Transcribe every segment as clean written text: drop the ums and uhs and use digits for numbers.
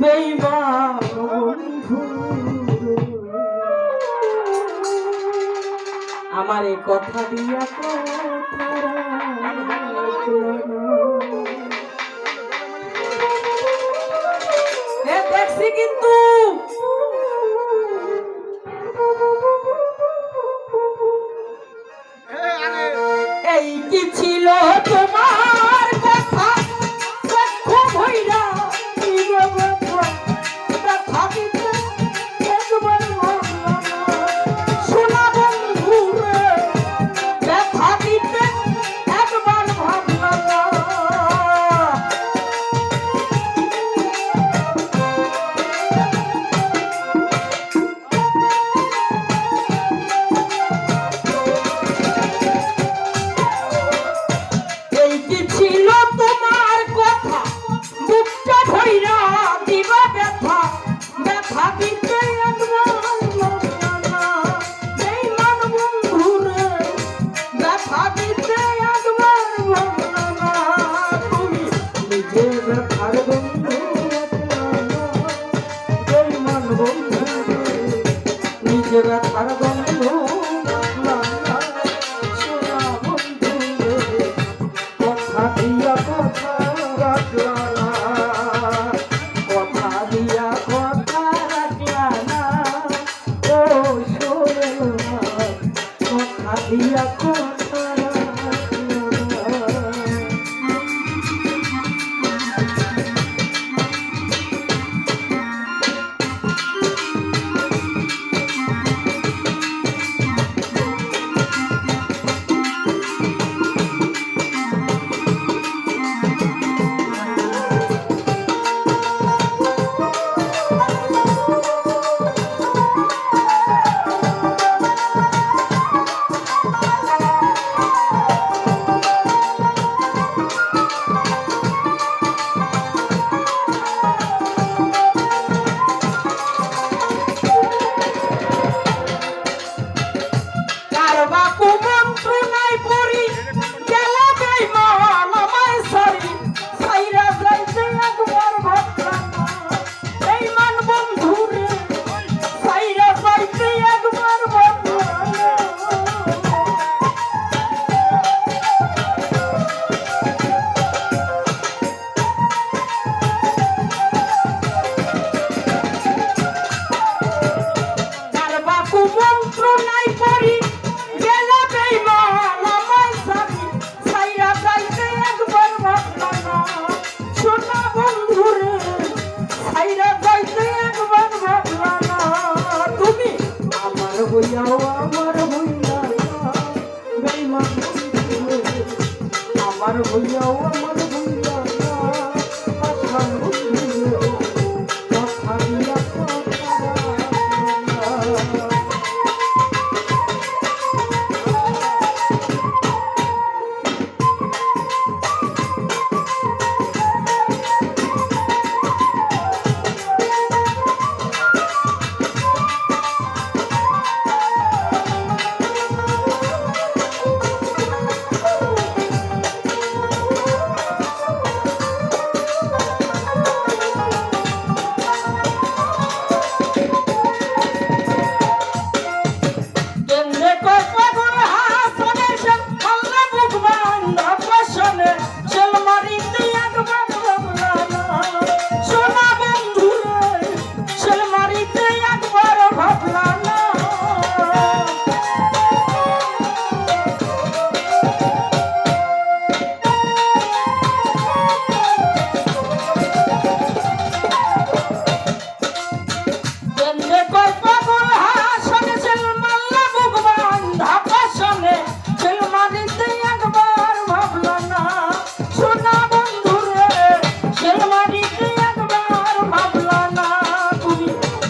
বেঈমান বন্ধু আমার এই কথা দিয়া কথা দেখছি কিন্তু এই কি ছিল তোমার কথা চক্ষু ভইরা ব্যথা দিতে একবার শোনা বন্ধু রে ব্যথা দিতে একবার ভাবলা না ব্যথার বন্ধু সোনা বন্ধু কথা দিয়া কথা রাখলা না কথা দিয়া কথা রাখলা না ও সোনা কথা দিয়া কথা রাখলা আমার হইয়াও আমার হইয়া কথা দিয়া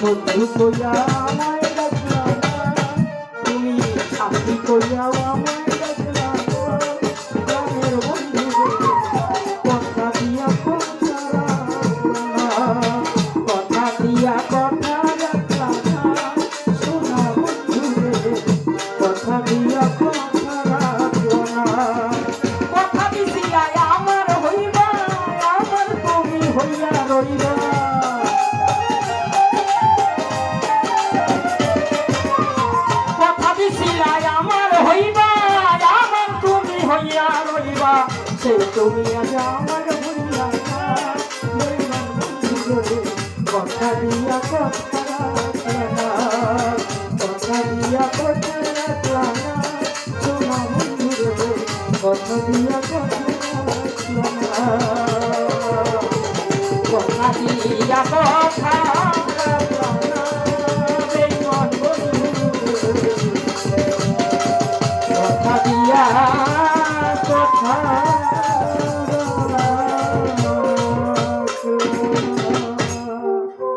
বন্ধু কইয়া আমায় ডাকলা না তুমি সাথী কইয়াও আমায় ডাকলা না প্রাণের বন্ধু কথা দিয়া কথা রাখলা না কথা দিয়া কথা রাখলা না সোনা বন্ধু কথা দিয়া কথা রাখলা না কথা দিছিলা আমার হইবা আমার তুমি দিয়া রইবা সে তুমি আজ আমার ভুলিয়া না বেইমান বন্ধু রে কথা দিয়া কথা রাখলা না কথা দিয়া কথা রাখলা না সোনা বন্ধু রে কথা দিয়া কথা রাখলা না কথা দিয়া কথা